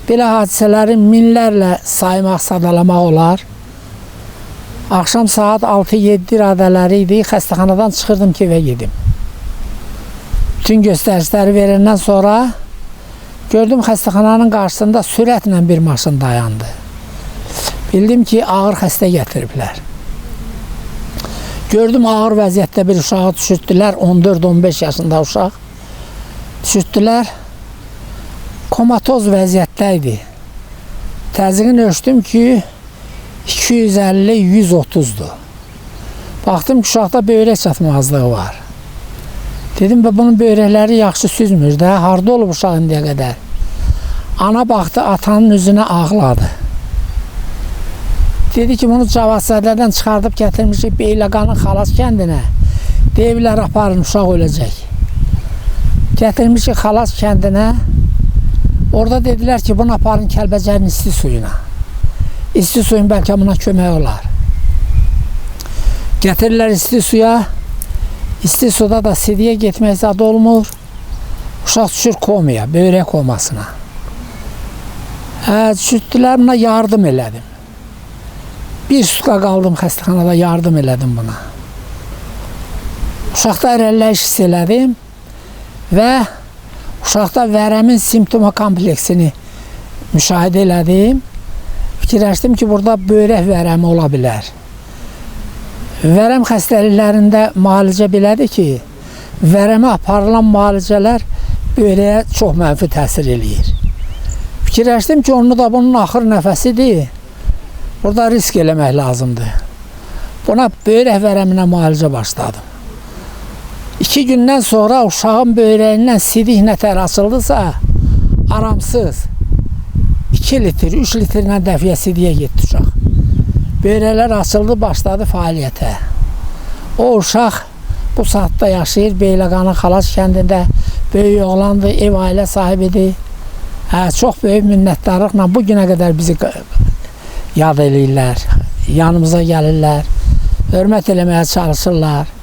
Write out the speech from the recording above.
Belə hadisələri minlərlə saymaq, sadalamaq olar. Axşam saat 6-7 radələri idi, xəstəxanadan çıxırdım ki, evə gedim. Bütün göstərişləri verəndən sonra gördüm xəstəxananın qarşısında sürətlə bir maşın dayandı. Bildim ki, ağır xəstə gətiriblər. Gördüm ağır vəziyyətdə bir uşağı düşürtdülər, 14-15 yaşında uşaq. Düşürtdülər, komatoz vəziyyətdə idi. Təzyiqini ölçdüm ki, 250-130'dur. Baxdım ki, uşaqda böyrək çatmazlığı var. Dedim, bunun böyrəkləri yaxşı süzmür də, harda olub uşaq indiyə qədər? Ana baxdı, atanın üzünə ağladı. Dedi ki, bunu Cavadsədədən çıxardıb gətirmişik Beyləqanın Xalas kəndinə. Deyiblər, aparın, uşaq öləcək. Gətirmişik Xalas kəndinə. Orada dedilər ki, bunu aparın Kəlbəcərin isti suyuna. İsti suyun bəlkə buna kömək olar. Gətirirlər isti suya. İsti suda da sidiyə getmək zad olmur. Uşaq düşür komaya, böyrək komasına. Düşürdülər, buna yardım elədim. Bir sutka qaldım xəstəxanada, yardım elədim buna. Uşaqda irəliləyiş hiss elədim və uşaqda vərəmin simptoma kompleksini müşahidə elədim. Fikirləşdim ki, burada böyrək vərəmi ola bilər. Vərəm xəstəliklərində müalicə belədir ki, vərəmə aparılan müalicələr böyrəyə çox mənfi təsir eləyir. Fikirləşdim ki, onu da bunun axır nəfəsidir. Burada risk eləmək lazımdır. Buna böyrək vərəminə müalicə başladım. 2 gündən sonra uşağın böyrəyindən sidik nətər açıldısa, aramsız 2 litr, 3 litrlə dəfiyə sidiyə getdi uşaq. Böyrəklər açıldı, başladı fəaliyyətə. O uşaq bu saatda yaşayır, Beyləqanın Xalas kəndində, böyük oğlandır, ev ailə sahibidir. Çox böyük minnətdarlıqla bu günə qədər bizi yad eləyirlər, yanımıza gəlirlər, hörmət eləməyə çalışırlar.